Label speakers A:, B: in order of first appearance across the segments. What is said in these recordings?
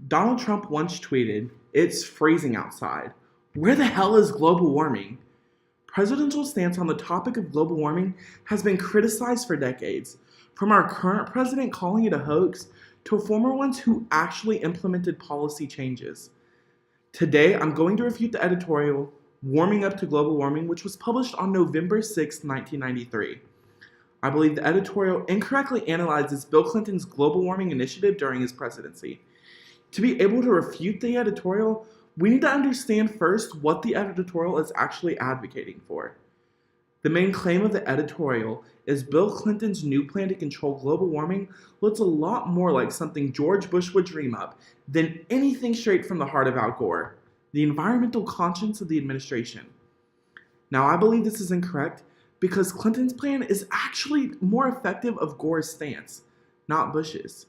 A: Donald Trump once tweeted, "It's freezing outside. Where the hell is global warming?" Presidential stance on the topic of global warming has been criticized for decades, from our current president calling it a hoax to former ones who actually implemented policy changes. Today, I'm going to refute the editorial Warming Up to Global Warming, which was published on November 6, 1993. I believe the editorial incorrectly analyzes Bill Clinton's global warming initiative during his presidency. To be able to refute the editorial, we need to understand first what the editorial is actually advocating for. The main claim of the editorial is Bill Clinton's new plan to control global warming looks a lot more like something George Bush would dream up than anything straight from the heart of Al Gore, the environmental conscience of the administration. Now, I believe this is incorrect because Clinton's plan is actually more effective of Gore's stance, not Bush's.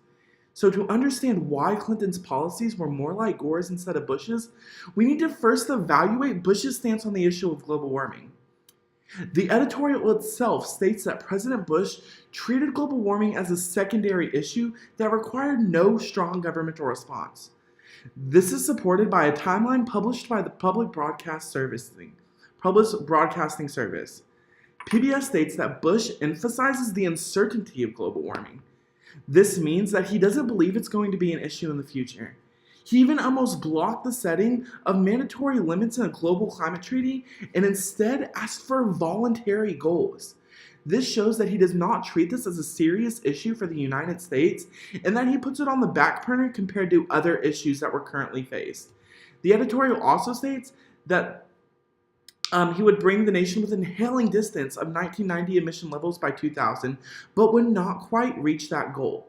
A: So to understand why Clinton's policies were more like Gore's instead of Bush's, we need to first evaluate Bush's stance on the issue of global warming. The editorial itself states that President Bush treated global warming as a secondary issue that required no strong governmental response. This is supported by a timeline published by the Public Broadcasting Service. PBS states that Bush emphasizes the uncertainty of global warming. This means that he doesn't believe it's going to be an issue in the future. He even almost blocked the setting of mandatory limits in a global climate treaty and instead asked for voluntary goals. This shows that he does not treat this as a serious issue for the United States and that he puts it on the back burner compared to other issues that we're currently faced. The editorial also states that he would bring the nation within hailing distance of 1990 emission levels by 2000, but would not quite reach that goal.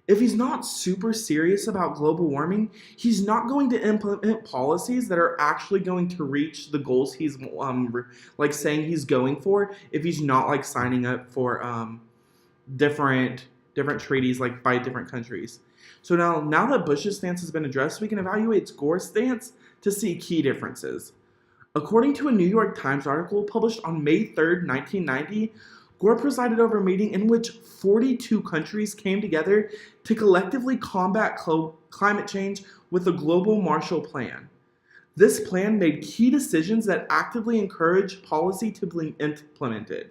A: If he's not super serious about global warming, he's not going to implement policies that are actually going to reach the goals he's saying he's going for. If he's not signing up for different treaties by different countries. So now that Bush's stance has been addressed, we can evaluate Gore's stance to see key differences. According to a New York Times article published on May 3rd, 1990, Gore presided over a meeting in which 42 countries came together to collectively combat climate change with a global Marshall Plan. This plan made key decisions that actively encourage policy to be implemented.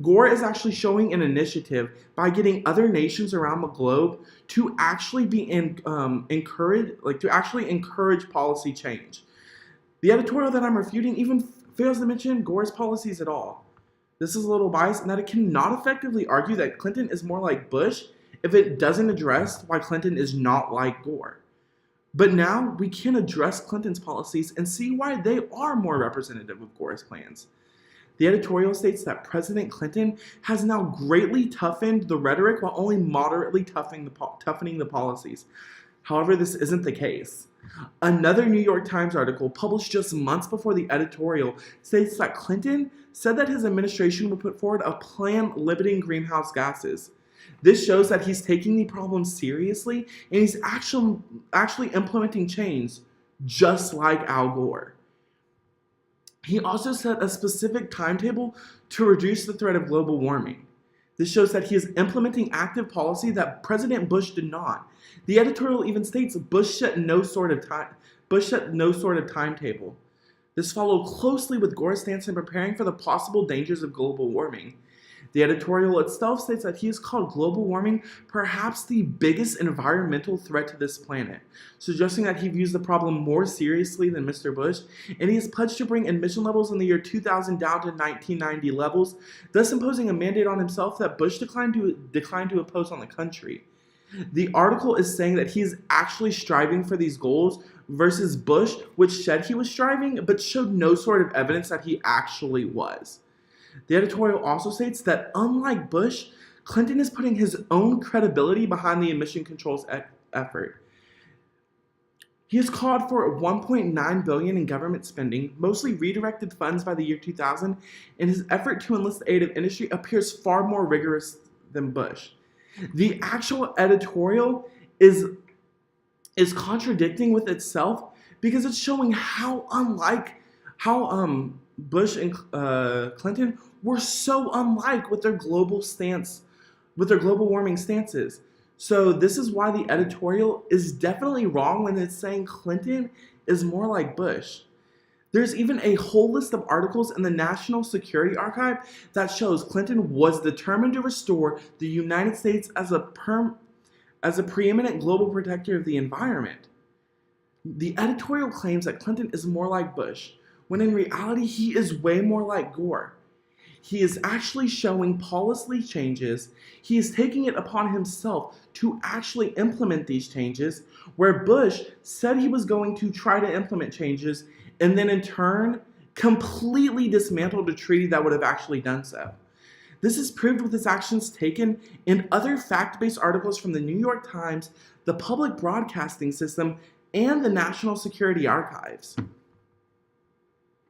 A: Gore is actually showing an initiative by getting other nations around the globe to actually be encourage policy change. The editorial that I'm refuting even fails to mention Gore's policies at all. This is a little biased in that it cannot effectively argue that Clinton is more like Bush if it doesn't address why Clinton is not like Gore. But now we can address Clinton's policies and see why they are more representative of Gore's plans. The editorial states that President Clinton has now greatly toughened the rhetoric while only moderately toughening the policies. However, this isn't the case. Another New York Times article published just months before the editorial states that Clinton said that his administration would put forward a plan limiting greenhouse gases. This shows that he's taking the problem seriously and he's actually implementing change, just like Al Gore. He also set a specific timetable to reduce the threat of global warming. This shows that he is implementing active policy that President Bush did not. The editorial even states Bush set no sort of timetable. This followed closely with Gore's stance in preparing for the possible dangers of global warming. The editorial itself states that he has called global warming perhaps the biggest environmental threat to this planet, suggesting that he views the problem more seriously than Mr. Bush, and he has pledged to bring emission levels in the year 2000 down to 1990 levels, thus imposing a mandate on himself that Bush declined to impose on the country. The article is saying that he is actually striving for these goals versus Bush, which said he was striving but showed no sort of evidence that he actually was. The editorial also states that unlike Bush, Clinton is putting his own credibility behind the emission controls effort. He has called for $1.9 billion in government spending, mostly redirected funds by the year 2000, and his effort to enlist the aid of industry appears far more rigorous than Bush. The actual editorial is contradicting with itself because it's showing how Bush and Clinton were so unlike with their global warming stances. So this is why the editorial is definitely wrong when it's saying Clinton is more like Bush. There's even a whole list of articles in the National Security Archive that shows Clinton was determined to restore the United States as a preeminent global protector of the environment. The editorial claims that Clinton is more like Bush, when in reality he is way more like Gore. He is actually showing policy changes. He is taking it upon himself to actually implement these changes, where Bush said he was going to try to implement changes and then in turn completely dismantled a treaty that would have actually done so. This is proved with his actions taken in other fact-based articles from the New York Times, the Public Broadcasting System, and the National Security Archives.